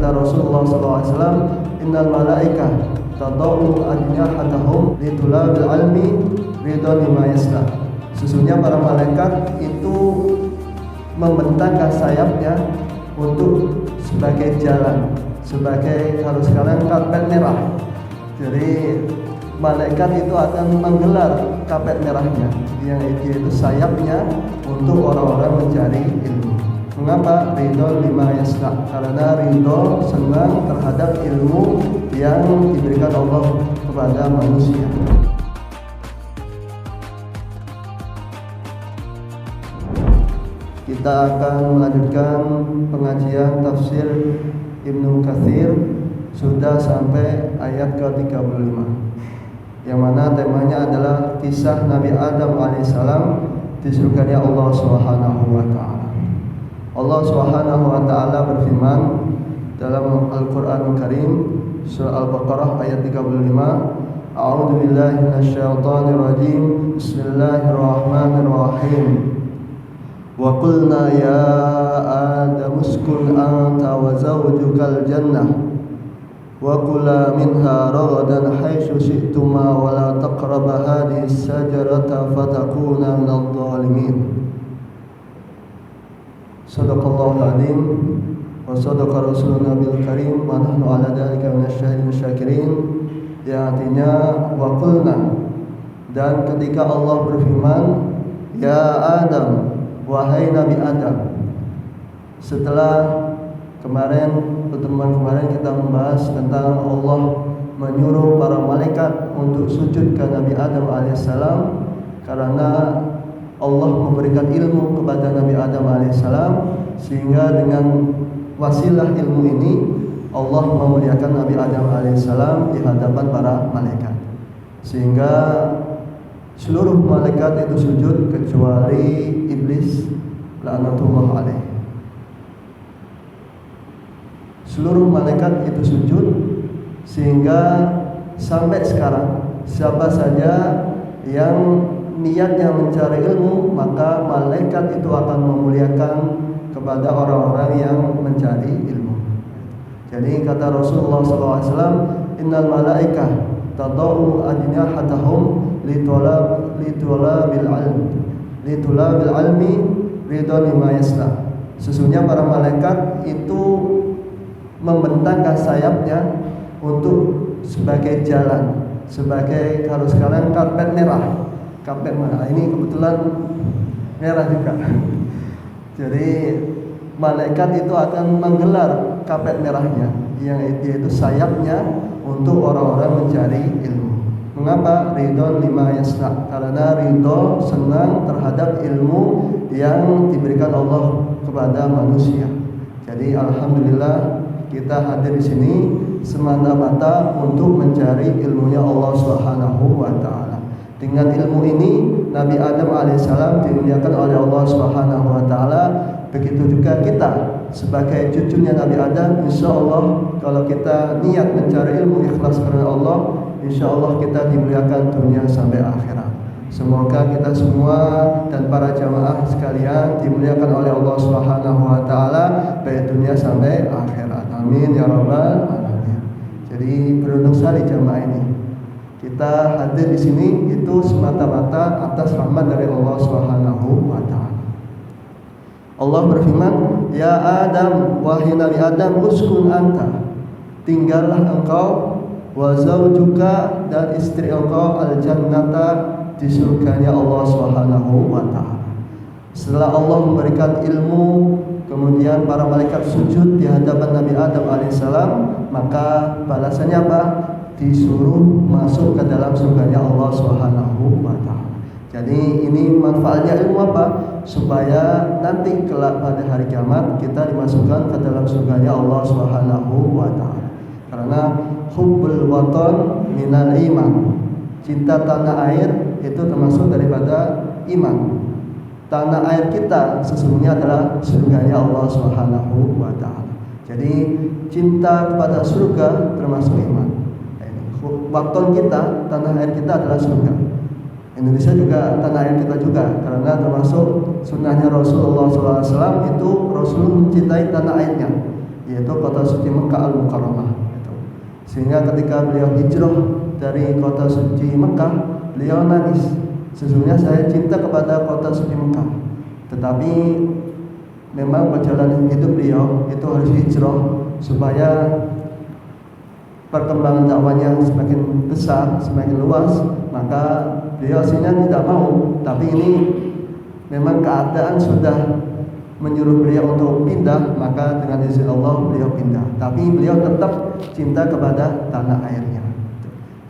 kata Rasulullah SAW, innal malaika tadau ajnihatahum litulabil ilmi ridha lima yasna. Sesungguhnya para malaikat itu membentangkan sayapnya untuk sebagai jalan, sebagai kalau sekarang karpet merah. Jadi malaikat itu akan menggelar karpet merahnya, yang yaitu sayapnya untuk orang-orang mencari ilmu. Mengapa? Ridho lima yasna, karena ridho senang terhadap ilmu yang diberikan Allah kepada manusia. Kita akan melanjutkan pengajian tafsir Ibnu Katsir, sudah sampai ayat ke-35, yang mana temanya adalah kisah Nabi Adam alaihissalam di surganya Allah Subhanahu wa taala. Allah Subhanahu wa taala berfirman dalam Al-Qur'anul Karim, surah Al-Baqarah ayat 35, A'udzu billahi minasyaitonir rajim. Bismillahirrahmanirrahim. Wa qulna ya Adam uskun anta wa zawjukal jannah wa kula minha ragadan haitsu syi'tuma wa la taqraba hadhihi as-sajarata fatakuna minadh dhalimin. Shadaqallahu al-azim wa sadaqa rasuluna bil karim wa nahnu ala dzalika minasyahidin syakirin. Yang artinya wa qulna, dan ketika Allah berfirman, ya Adam, wahai Nabi Adam. Setelah pertemuan kemarin kita membahas tentang Allah menyuruh para malaikat untuk sujud ke Nabi Adam alaihissalam, karena Allah memberikan ilmu kepada Nabi Adam alaihissalam, sehingga dengan wasilah ilmu ini Allah memuliakan Nabi Adam alaihissalam di hadapan para malaikat, sehingga seluruh malaikat itu sujud kecuali iblis laknatullah alaih. Seluruh malaikat itu sujud, sehingga sampai sekarang siapa saja yang niatnya mencari ilmu, maka malaikat itu akan memuliakan kepada orang-orang yang mencari ilmu. Jadi kata Rasulullah SAW, innal malaika tadau ajnihatahum litulabil ilmi ridha lima yasna. Sesungguhnya para malaikat itu membentangkan sayapnya untuk sebagai jalan, sebagai kalau sekarang karpet merah. Karpet merah ini kebetulan merah juga. Jadi malaikat itu akan menggelar karpet merahnya, yang yaitu sayapnya untuk orang-orang mencari ilmu. Mengapa? Ridho lima yasna, karena ridho senang terhadap ilmu yang diberikan Allah kepada manusia. Jadi alhamdulillah kita hadir di sini semata-mata untuk mencari ilmunya Allah Subhanahu wa taala. Dengan ilmu ini Nabi Adam alaihissalam dimuliakan oleh Allah Subhanahu wa taala. Begitu juga kita sebagai cucunya Nabi Adam, insyaallah kalau kita niat mencari ilmu ikhlas karena Allah, insyaallah kita dimuliakan dunia sampai akhirat. Semoga kita semua dan para jamaah sekalian dimuliakan oleh Allah Subhanahu wa taala baik dunia sampai akhirat. Amin ya rabbal alamin. Jadi beruntung sekali jamaah ini. Kita hadir di sini itu semata-mata atas rahmat dari Allah Subhanahu wa taala. Allah berfirman, ya Adam, wahai Nabi Adam, uskun anta, tinggallah engkau, wa zawjuka, dan istri engkau, al-jannata, di surganya Allah Subhanahu wa taala. Setelah Allah memberikan ilmu, kemudian para malaikat sujud di hadapan Nabi Adam alaihissalam, maka balasannya apa? Disuruh masuk ke dalam surganya Allah Subhanahu wa taala. Jadi ini manfaatnya ilmu apa? Supaya nanti kelak pada hari kiamat kita dimasukkan ke dalam surganya Allah Subhanahu wa taala. Karena hubbul watan minal iman. Cinta tanah air itu termasuk daripada iman. Tanah air kita sesungguhnya adalah surganya Allah Subhanahu wa taala. Jadi cinta kepada surga termasuk iman. Waton kita, tanah air kita adalah surga. Indonesia juga tanah air kita juga, karena termasuk sunnahnya Rasulullah SAW itu Rasul mencintai tanah airnya. yaitu kota suci Mekah Al-Mukarramah gitu. Sehingga ketika beliau hijrah dari kota suci Mekah, beliau nangis, sesungguhnya saya cinta kepada kota suci Mekah, tetapi memang perjalanan hidup beliau itu harus hijrah supaya perkembangan dakwahnya semakin besar, semakin luas. Maka beliau aslinya tidak mau, tapi ini memang keadaan sudah menyuruh beliau untuk pindah, maka dengan izin Allah beliau pindah. Tapi beliau tetap cinta kepada tanah airnya.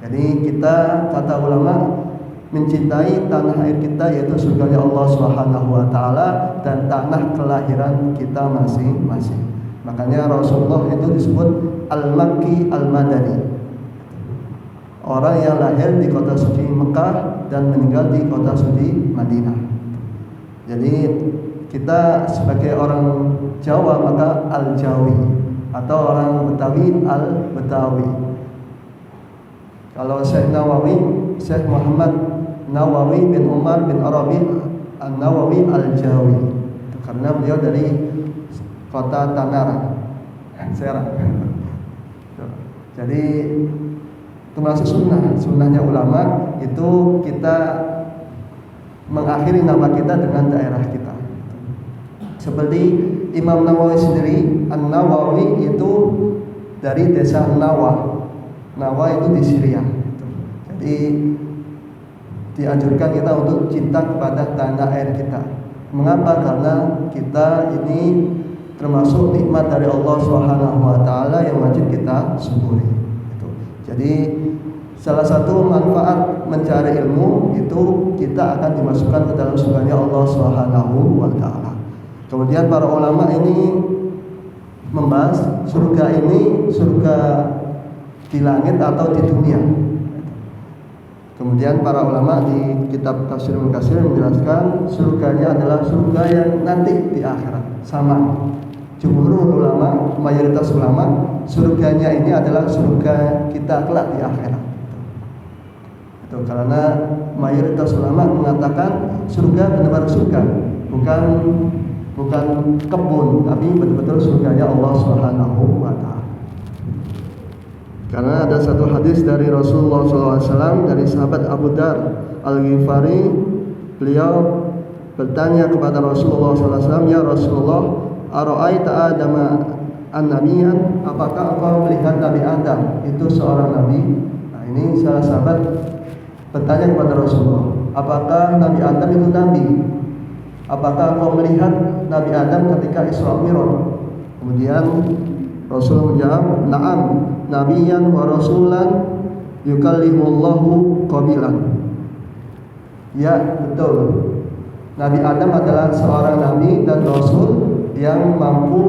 Jadi kita, kata ulama, mencintai tanah air kita, yaitu surganya Allah Subhanahu wa taala dan tanah kelahiran kita masing-masing. Makanya Rasulullah itu disebut Al-Makki Al-Madani, orang yang lahir di kota suci Mekah dan meninggal di kota suci Madinah. Jadi kita sebagai orang Jawa maka Al-Jawi, atau orang Betawi Al-Betawi. Kalau Syekh Nawawi, Syekh Muhammad Nawawi bin Umar bin Arabi An-Nawawi Al-Jawi, karena beliau dari kota Tangerang, Serang. Jadi termasuk sunnahnya ulama itu kita mengakhiri nama kita dengan daerah kita. Seperti Imam Nawawi sendiri, An-Nawawi itu dari desa Nawa. Nawa itu di Syria. Jadi dianjurkan kita untuk cinta kepada tanah air kita. Mengapa? Karena kita ini termasuk nikmat dari Allah Subhanahu wa taala yang wajib kita syukuri. Jadi salah satu manfaat mencari ilmu itu kita akan dimasukkan ke dalam surganya Allah Subhanahu wa taala. Kemudian para ulama ini membahas surga ini surga di langit atau di dunia. Kemudian para ulama di kitab Tafsir Ibnu Katsir menjelaskan surganya adalah surga yang nanti di akhirat. Sama jumhur ulama, mayoritas ulama, surganya ini adalah surga kita kelak di akhirat. Itu karena mayoritas ulama mengatakan surga benar-benar surga, bukan kebun, tapi betul-betul surganya Allah Subhanahu wa taala. Karena ada satu hadis dari Rasulullah SAW dari sahabat Abu Dar Al-Ghifari, beliau bertanya kepada Rasulullah SAW, "Ya Rasulullah, ara'aita Adama an-nabiyyan, apakah engkau melihat Nabi Adam itu seorang nabi?" Nah, ini salah sahabat bertanya kepada Rasulullah, apakah Nabi Adam itu nabi? Apakah engkau melihat Nabi Adam ketika Isra Mi'raj? Kemudian Rasul menjawab, "Na'am, nabiyyan wa rasulan yukallimullahu qabilan." Ya, betul. Nabi Adam adalah seorang nabi dan rasul yang mampu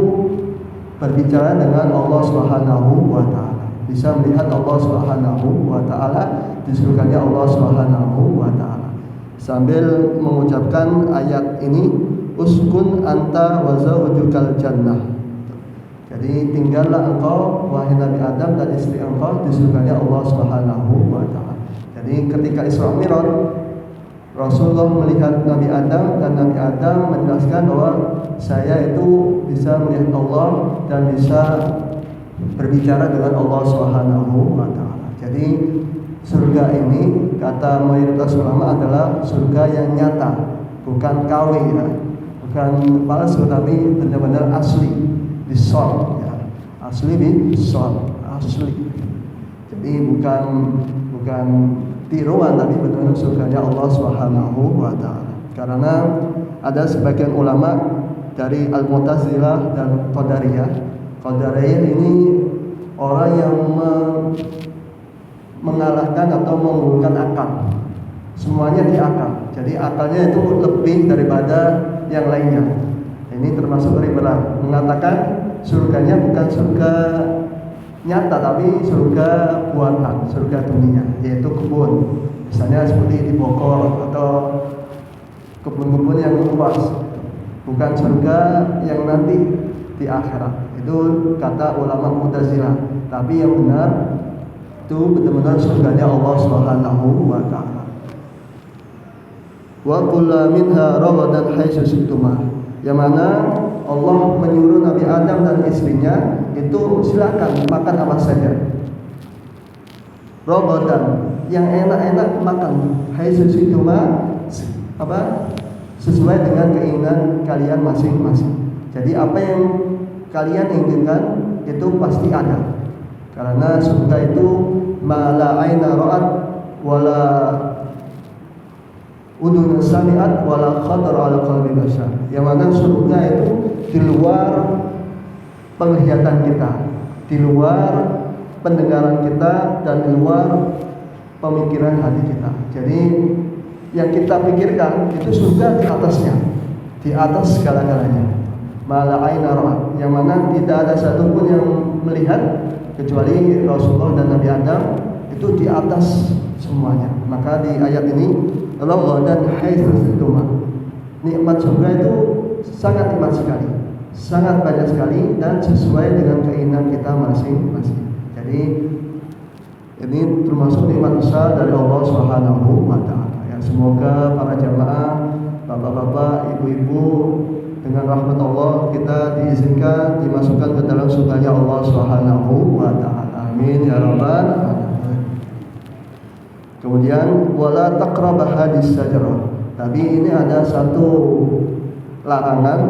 berbicara dengan Allah Subhanahu wa taala. Bisa melihat Allah Subhanahu wa taala di surganya Allah Subhanahu wa taala. Sambil mengucapkan ayat ini, uskun anta wa zawjukal jannah. Jadi tinggallah engkau wahai Nabi Adam dan istri engkau di surganya Allah Subhanahu wa taala. Jadi ketika Isra Mi'raj, Rasulullah melihat Nabi Adam dan Nabi Adam menjelaskan bahwa saya itu bisa melihat Allah dan bisa berbicara dengan Allah Subhanahu wa taala. Jadi surga ini kata mayoritas ulama adalah surga yang nyata, bukan KW ya, bukan palsu tapi benar-benar asli. Disol ya, asli asli. Jadi bukan tiruan tapi benar-benar surganya Allah Subhanahu wa taala. Karena ada sebagian ulama dari Al-Mu'tazilah dan Qadariyah. Qadariyah ini orang yang mengalahkan atau mengunggulkan akal. Semuanya di akal. Jadi akalnya itu lebih daripada yang lainnya. Ini termasuk liberal, mengatakan surganya bukan surga nyata tapi surga buatan, surga dunia, yaitu kebun. Misalnya seperti di Bogor atau kebun-kebun yang luas, bukan surga yang nanti di akhirat. Itu kata ulama Mu'tazilah. Tapi yang benar itu benar-benar surganya Allah Subhanahu wa taala. Wa kullu minha ragadan haitsu siktuma. Yang mana Allah menyuruh Nabi Adam dan istrinya itu silakan makan apa saja. Robotan yang enak-enak makan. Hai sesuatu sesuai dengan keinginan kalian masing-masing. Jadi apa yang kalian inginkan itu pasti ada. Karena surga itu mala aina ra'at wala udhun sami'at wala khatar ala qalbi bashar. Yang mana surga itu di luar penglihatan kita, di luar pendengaran kita, dan di luar pemikiran hati kita. Jadi yang kita pikirkan itu surga di atasnya, di atas segala-galanya. Mala aina ra'at, yang mana tidak ada satupun yang melihat kecuali Rasulullah dan Nabi Adam, itu di atas semuanya. Maka di ayat ini dan haitsu nikmat surga itu sangat nikmat sekali, sangat banyak sekali, dan sesuai dengan keinginan kita masing-masing. Jadi ini termasuk nikmat besar dari Allah Subhanahu wa taala. Ya, semoga para jamaah, bapak-bapak, ibu-ibu, dengan rahmat Allah kita diizinkan dimasukkan ke dalam surganya Allah Subhanahu wa taala. Amin ya rabbal alamin. Kemudian wala taqrabah hadis sajarah. Tapi ini ada satu larangan,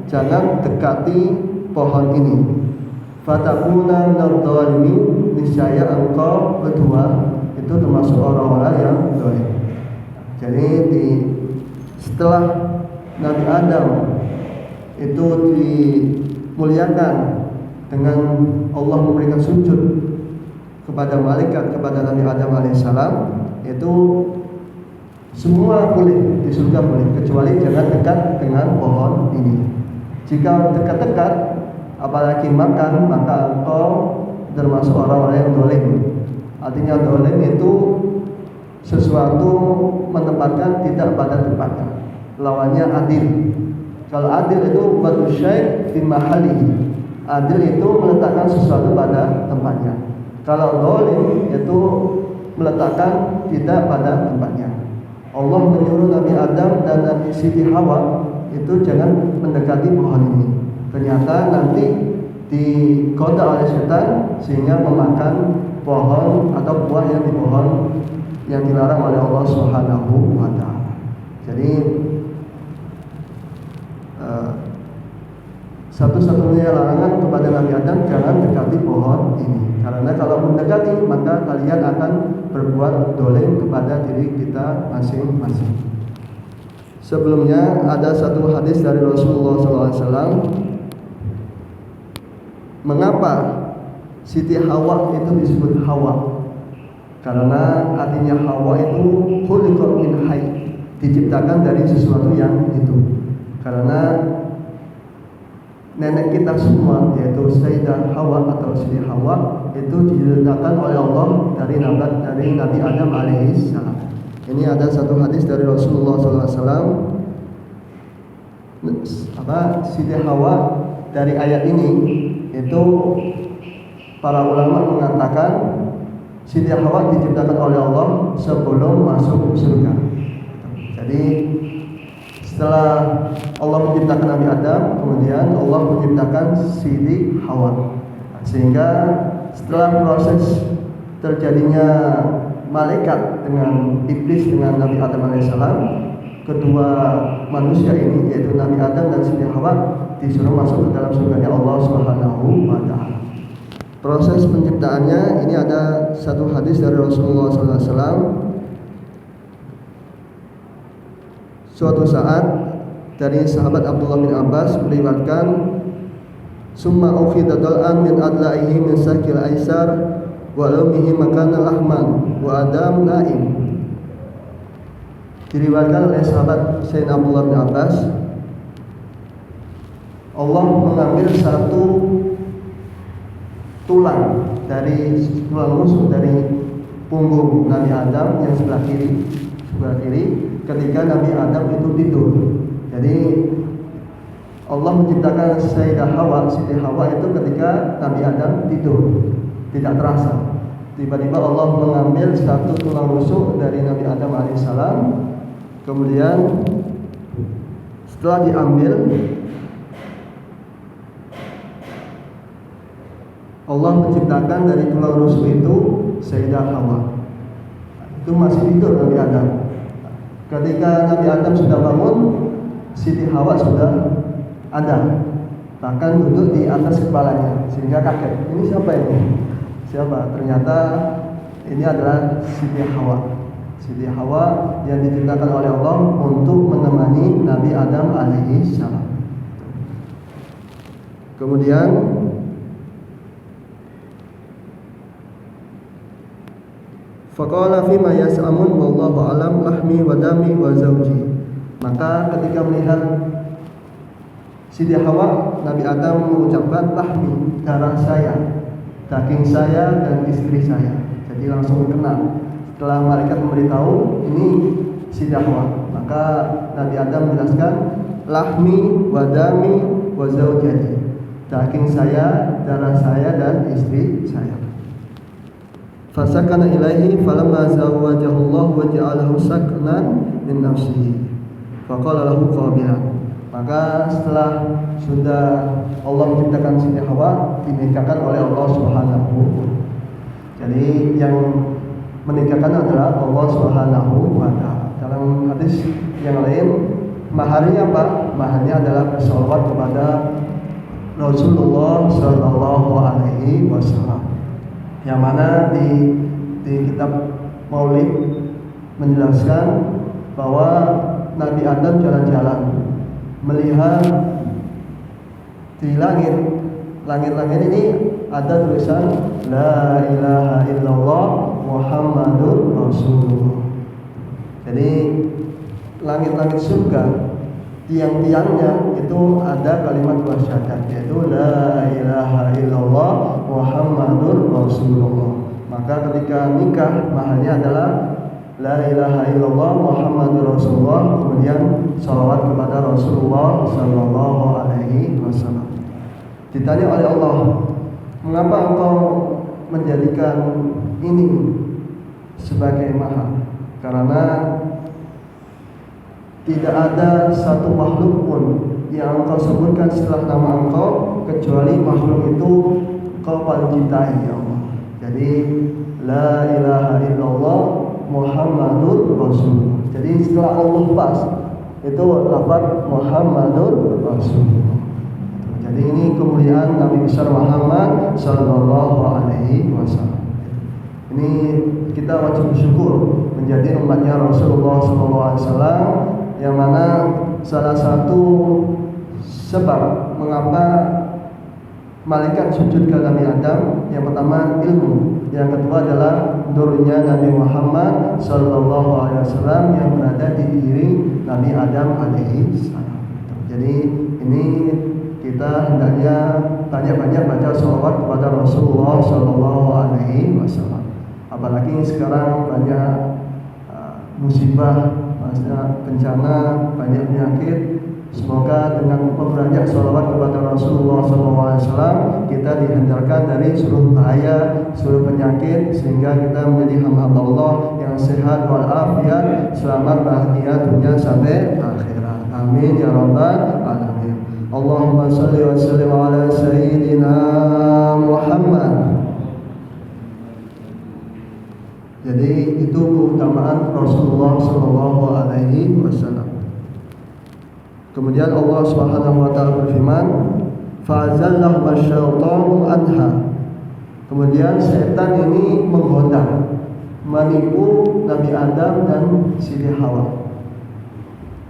jangan dekati pohon ini. Fatakuna minadh-dhalimin, niscaya engkau berdua itu termasuk orang-orang yang zalim. Jadi setelah Nabi Adam itu dimuliakan dengan Allah memberikan sujud kepada malaikat, kepada Nabi Adam alaihissalam, itu semua boleh di surga boleh, kecuali jangan dekat dengan pohon ini. Jika dekat-dekat apalagi makan, maka engkau termasuk orang-orang yang dolim. Artinya dolim itu sesuatu menempatkan tidak pada tempatnya, lawannya adil. Kalau adil itu batu syai' fi mahalihi, adil itu meletakkan sesuatu pada tempatnya. Kalau dolim itu meletakkan tidak pada tempatnya. Allah menyuruh Nabi Adam dan Nabi Siti Hawa itu jangan mendekati pohon ini. Ternyata nanti digoda oleh setan sehingga memakan pohon atau buah yang yang dilarang oleh Allah Subhanahu wa taala. Jadi satu-satunya larangan kepada Nabi Adam, jangan dekati pohon ini. Karena kalau mendekati maka kalian akan berbuat dolim kepada diri kita masing-masing. Sebelumnya ada satu hadis dari Rasulullah SAW. Mengapa Siti Hawa itu disebut Hawa? Karena artinya Hawa itu khuliqat min hayy, diciptakan dari sesuatu yang hidup. Karena nenek kita semua yaitu Sayyidah Hawa atau Siti Hawa itu diciptakan oleh Allah dari Nabi Adam alaihissalam. Ini ada satu hadis dari Rasulullah SAW. Siti Hawa dari ayat ini itu para ulama mengatakan Siti Hawa diciptakan oleh Allah sebelum masuk surga. Jadi setelah Allah menciptakan Nabi Adam, kemudian Allah menciptakan Siti Hawa. Sehingga setelah proses terjadinya malaikat dengan iblis dengan Nabi Adam alaihissalam, kedua manusia ini yaitu Nabi Adam dan Siti Hawa disuruh masuk ke dalam surganya Allah Subhanahu wa taala. Proses penciptaannya ini ada satu hadis dari Rasulullah SAW. Suatu saat dari sahabat Abdullah bin Abbas meriwayatkan, summa ukhidha dal'an min adla'ihi min sakil aisar wa lumihi makana lahman wa adam na'im. Diriwayatkan oleh sahabat Sayyidina Abdullah bin Abbas, Allah mengambil satu tulang rusuk dari punggung Nabi Adam yang sebelah kiri ketika Nabi Adam itu tidur. Jadi Allah menciptakan Sayyidah Hawa, Siti Hawa itu ketika Nabi Adam tidur, tidak terasa. Tiba-tiba Allah mengambil satu tulang rusuk dari Nabi Adam alaihissalam. Kemudian setelah diambil, Allah menciptakan dari tulang rusuk itu Sayyidah Hawa. Itu masih tidur Nabi Adam. Ketika Nabi Adam sudah bangun, Siti Hawa sudah ada, bahkan duduk di atas kepalanya sehingga kaget. Ini siapa ini? Siapa? Ternyata ini adalah Siti Hawa. Siti Hawa yang diciptakan oleh Allah untuk menemani Nabi Adam alaihi salam. Kemudian faqala fima yas'amun wallahu alam lahmi wa dami wa zawji. Maka ketika melihat Siti Hawa, Nabi Adam mengucapkan lahmi, darah saya, daging saya dan istri saya. Jadi langsung kenal. Setelah malaikat memberitahu ini Siti Hawa, maka Nabi Adam menjelaskan lahmi wa dami wa zawji. Daging saya, darah saya dan istri saya. Fasakana ilaihi falamma zawwajahu Allah wa ja'alahu saknan min nafsihi. Faqala lahu qabilan. Maka setelah sudah Allah menciptakan Siti Hawa, dinikahkan oleh Allah Subhanahu. Jadi yang menikahkan adalah Allah Subhanahu wa taala. Dalam hadis yang lain, maharnya apa? Maharnya adalah bersolawat kepada Rasulullah Sallallahu Alaihi Wasallam. Yang mana di kitab Maulid menjelaskan bahwa Nabi Adam jalan-jalan melihat di langit ini ada tulisan La ilaha illallah Muhammadur Rasulullah. Jadi langit-langit surga, tiang-tiangnya itu ada kalimat wasyahadat, yaitu La ilaha illallah Muhammadur Rasulullah. Maka ketika nikah mahalnya adalah La ilaha illallah Muhammadur Rasulullah, kemudian salawat kepada Rasulullah Sallallahu Alaihi Wasallam. Ditanya oleh Allah, mengapa engkau menjadikan ini sebagai mahal? Karena tidak ada satu makhluk pun yang engkau sebutkan setelah nama engkau kecuali makhluk itu engkau paling cintai, ya Allah. Jadi La ilaha illallah Muhammadur Rasulullah. Jadi setelah Allah pas itu lafaz Muhammadur Rasulullah. Jadi ini kemuliaan Nabi besar Muhammad Sallallahu Alaihi Wasallam. Ini kita wajib bersyukur menjadi umatnya Rasulullah Sallallahu Alaihi Wasallam, yang mana salah satu sebab mengapa malaikat sujud ke Nabi Adam, yang pertama ilmu, yang kedua adalah nurnya Nabi Muhammad Sallallahu Alaihi Wasallam yang berada di diri Nabi Adam alaihi salam. Jadi ini kita hendaknya banyak-banyak baca sholawat kepada Rasulullah Sallallahu Alaihi Wasallam. Apalagi sekarang banyak musibah, banyak bencana, banyak penyakit. Semoga dengan memperbanyak sholawat kepada Rasulullah SAW kita dihindarkan dari seluruh bahaya, seluruh penyakit, sehingga kita menjadi hamba Allah yang sehat walafiat, selamat bahagia dunia sampai akhirat. Amin ya rabbal alamin. Allahumma shalli wa sallim ala sayyidina Muhammad. Jadi itu keutamaan Rasulullah Sallallahu Alaihi Wasallam. Kemudian Allah Subhanahu wa taala berfirman, "Fa'azallahu masyaitanu anha." Kemudian setan ini menggoda, menipu Nabi Adam dan Siti Hawa.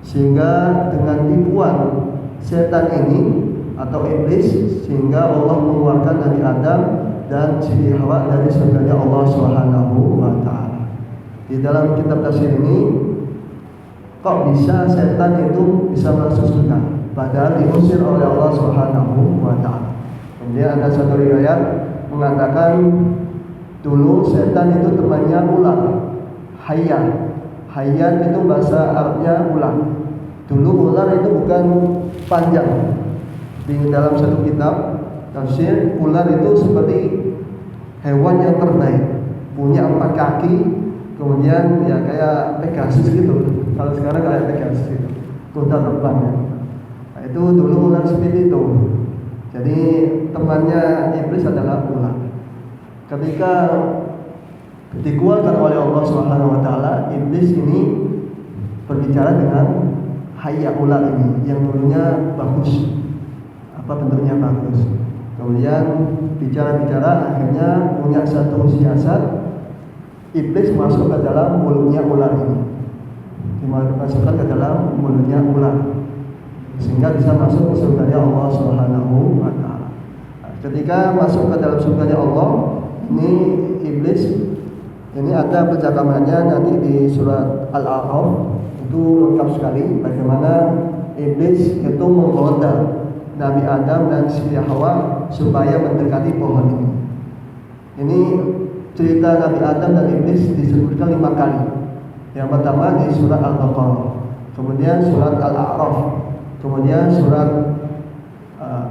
Sehingga dengan tipuan setan ini atau iblis, sehingga Allah mengeluarkan Nabi Adam dan Siti Hawa dari surganya Allah Subhanahu wa taala. Di dalam kitab tafsir ini, kok bisa setan itu bisa masuk surga padahal diusir oleh Allah Subhanahu wa taala. Kemudian ada satu riwayat mengatakan dulu setan itu temannya ular, hayat. Hayat itu bahasa Arabnya ular. Dulu ular itu bukan panjang. Di dalam satu kitab tafsir, ular itu seperti hewan yang terbaik, punya 4 kaki, kemudian ya kayak Pegasus gitu. Kalau sekarang kayak Pegasus itu, kuda terbang ya. Nah, itu dulu ular seperti itu. Jadi temannya iblis adalah ular. Ketika dikeluarkan oleh Allah Subhanahu wa taala, iblis ini berbicara dengan hayya ular ini yang dulunya bagus, bentuknya bagus. Kemudian bicara-bicara akhirnya punya satu siasat, iblis masuk ke dalam mulutnya ular ini, dimasukkan ke dalam mulutnya ular sehingga bisa masuk ke surganya Allah Subhanahu wa taala. Ketika masuk ke dalam surganya Allah, ini iblis ini ada percakapannya nanti di surat Al-A'raf, itu lengkap sekali bagaimana iblis itu menggoda Nabi Adam dan Siti Hawa supaya mendekati pohon ini. Ini cerita Nabi Adam dan iblis disebutkan 5 kali. Yang pertama di surat Al-Baqarah, kemudian surat Al-A'raf, kemudian surat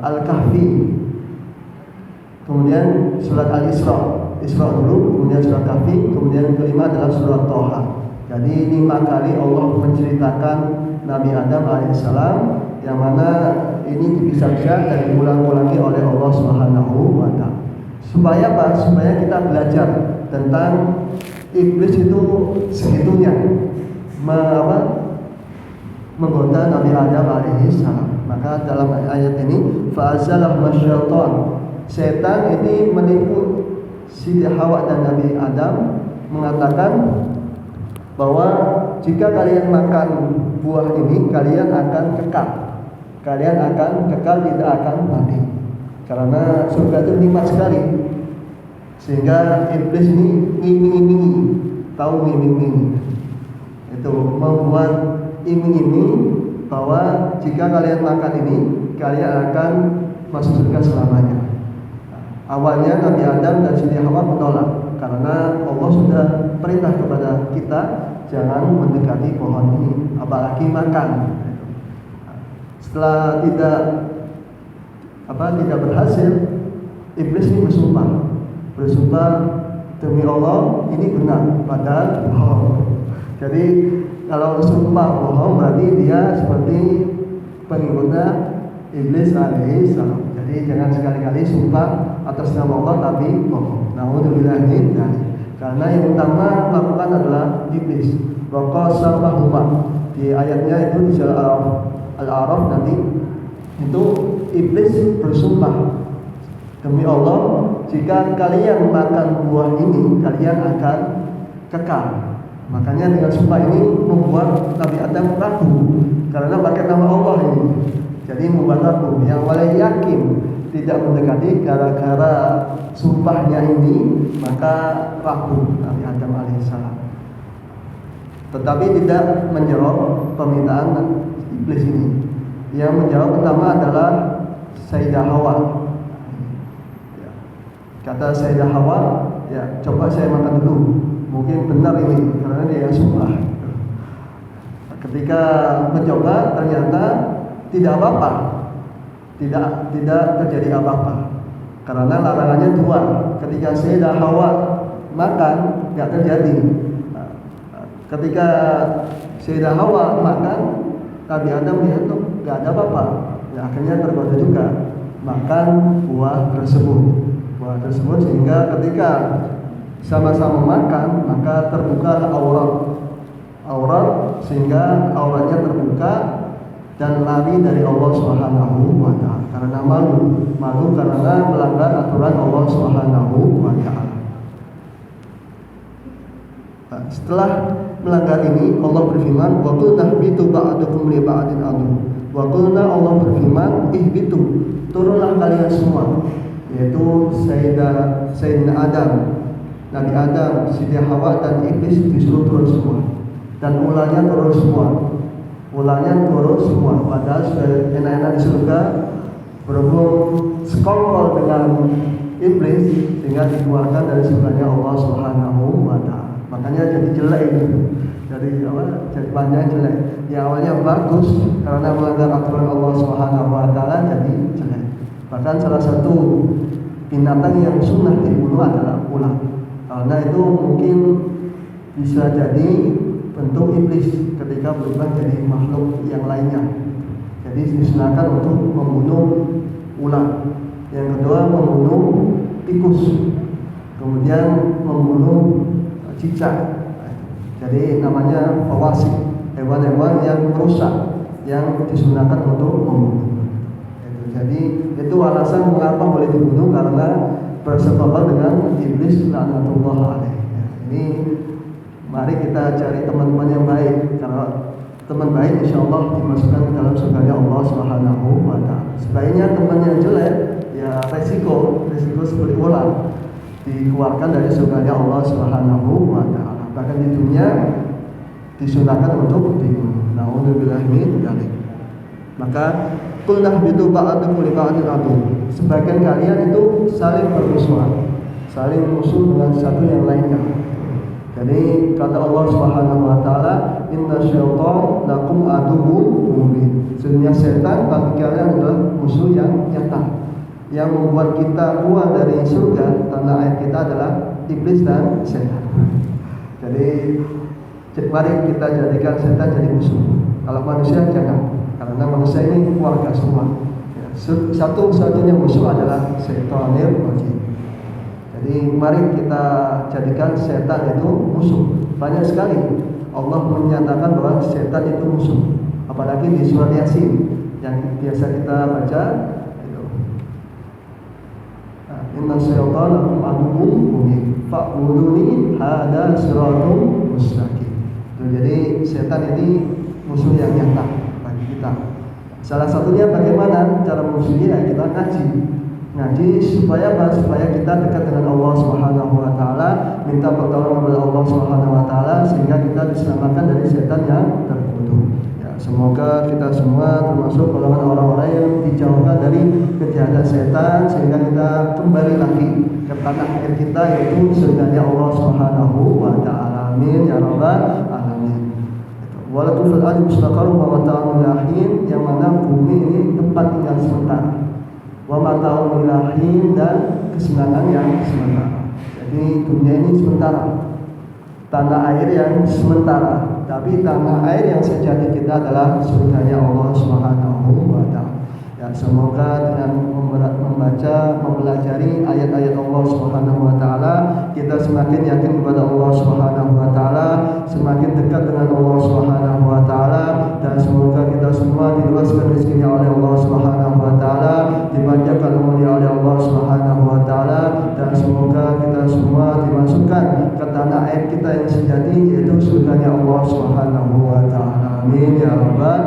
Al-Kahfi, kemudian surat Al-Isra dulu, kemudian surat Kahfi, kemudian yang kelima adalah surat Thaha. Jadi 5 kali Allah menceritakan Nabi Adam alaihissalam, yang mana ini dipisah-pisah dan diulang-ulangi oleh Allah Subhanahu wa taala. Supaya apa? Supaya kita belajar tentang iblis itu segitunya menggoda Nabi Adam alaihissalam. Maka dalam ayat ini fa'azalahuma syaitan, setan ini menipu Siti Hawa dan Nabi Adam, mengatakan bahwa jika kalian makan buah ini kalian akan kekal, tidak akan mati, karena surga itu nikmat sekali. Sehingga iblis ini iming-imingi, tahu iming-imingi itu membuat iming-iming bahwa jika kalian makan ini kalian akan masuk surga selamanya. Awalnya Nabi Adam dan Siti Hawa menolak karena Allah sudah perintah kepada kita jangan mendekati pohon ini, apalagi makan. Setelah tidak berhasil, iblis ini bersumpah demi Allah ini benar, padahal bohong. Jadi kalau sumpah bohong berarti dia seperti pengikutnya iblis alaihissalam. Jadi jangan sekali-kali sumpah atas nama Allah tapi bohong. Nauzubillah min dzalik. Karena yang utama lakukan adalah iblis. Wa qasamahuma. Di ayatnya itu di surah Al-A'raf nanti itu iblis bersumpah demi Allah, jika kalian makan buah ini kalian akan kekal. Makanya dengan sumpah ini membuat Nabi Adam ragu karena pakai nama Allah ini. Jadi membuat ragu, yang mulai yakin tidak mendekati gara-gara sumpahnya ini, maka ragu Nabi Adam alaihissalam. Tetapi tidak menjawab permintaan iblis ini. Yang menjawab pertama adalah Sayyidah Hawa. Kata Sayyidah Hawa, ya coba saya makan dulu, mungkin benar ini karena dia sumpah. Ketika mencoba ternyata tidak apa-apa, tidak terjadi apa-apa, karena larangannya 2. Ketika Sayyidah Hawa makan nggak terjadi. Ketika Sayyidah Hawa makan, Nabi Adam lihat tuh nggak ada apa-apa, ya akhirnya tergoda juga makan buah tersebut. Sehingga ketika sama-sama makan maka terbuka aurat sehingga auratnya terbuka dan lari dari Allah Subhanahu wa taala karena malu karena melanggar aturan Allah Subhanahu wa taala. Setelah melanggar ini Allah berfirman wa qul nahbitu ba'dukum li ba'din adu. Wa qulna, Allah berfirman ihbitu, turunlah kalian semua, yaitu Sayyidina Adam, Nabi Adam, Siti Hawa dan iblis disuruh turun semua. Dan ularnya turun semua. Padahal sudah enak-enak di surga, berhubung sekongkol dengan iblis sehingga dikeluarkan dari surganya Allah Subhanahu wa taala. Makanya jadi jelek itu. Jadi panjang jelek. Yang awalnya bagus karena melanggar aturan Allah Subhanahu wa taala jadi jelek. Bahkan salah satu binatang yang sunnah dibunuh adalah ular. Karena itu mungkin bisa jadi bentuk iblis ketika berubah jadi makhluk yang lainnya. Jadi disunahkan untuk membunuh ular. yang kedua membunuh tikus, kemudian membunuh cicak. Jadi namanya fawasik, hewan-hewan yang merusak, yang disunahkan untuk membunuh. Jadi itu alasan mengapa boleh dibunuh, karena bersebabkan dengan iblis laknatullah alaih. Ini mari kita cari teman-teman yang baik, karena teman baik insya Allah dimasukkan ke dalam surganya Allah Subhanahu wa Ta'ala. Sebaliknya teman yang jelek, ya resiko seperti ular, dikeluarkan dari surganya Allah Subhanahu wa Ta'ala. Bahkan di dunia disunahkan untuk dibunuh. Na'udzubillahi min dzalik. Maka kulnah bidu ba'dukum li ba'din adu. Sebagian kalian itu saling bermusuhan, saling musuh dengan satu yang lainnya. Jadi kata Allah Subhanahu wa Ta'ala, inna syaitan lakum aduwwun mubin. Sesungguhnya setan bagi kalian adalah musuh yang nyata. Yang membuat kita keluar dari surga tanah air kita adalah iblis dan setan. Jadi mari kita jadikan setan jadi musuh. Kalau manusia jangan, karena manusia ini keluarga semua. Ya, satu-satunya musuh adalah setanir rajim. Jadi mari kita jadikan setan itu musuh. Banyak sekali Allah menyatakan bahwa setan itu musuh. Apalagi di surat Yasin yang biasa kita baca. Inna syaitana lakum aduwwun mubin fa'buduni hadza siratun mustaqim. Jadi setan ini musuh yang nyata bagi kita. Salah satunya bagaimana cara musuhnya? Kita ngaji supaya apa? Supaya kita dekat dengan Allah Subhanahu wa Ta'ala, minta pertolongan kepada Allah Subhanahu wa Ta'ala, sehingga kita diselamatkan dari setan yang terkutuk. Semoga kita semua termasuk golongan orang-orang yang dijauhkan dari kejahatan setan, sehingga kita kembali lagi ke tanah air kita, yaitu surganya Allah Subhanahu wa Ta'ala. Amin ya rabbal alamin. Walakum fil ardi mustaqarrun wa mata'un ilahin, yang mana bumi ini tempat tinggal sementara. Wa mata'un ilahin, dan kesenangan yang sementara. Jadi dunia ini sementara, tanah air yang sementara. Tapi tanah air yang sejati kita adalah surganya Allah Subhanahu wa Ta'ala. Ya, semoga dengan mempelajari ayat-ayat Allah Subhanahu wa Ta'ala, kita semakin yakin kepada Allah Subhanahu wa Ta'ala, semakin dekat dengan Allah Subhanahu wa Ta'ala, dan semoga kita semua diluaskan rezekinya oleh Allah Subhanahu wa Ta'ala, dipanjangkan umurnya oleh Allah Subhanahu wa Ta'ala, dan semoga kita semua dimasukkan ke tanah air kita yang sejati, yaitu surganya Allah Subhanahu wa Ta'ala. Amin ya rabbal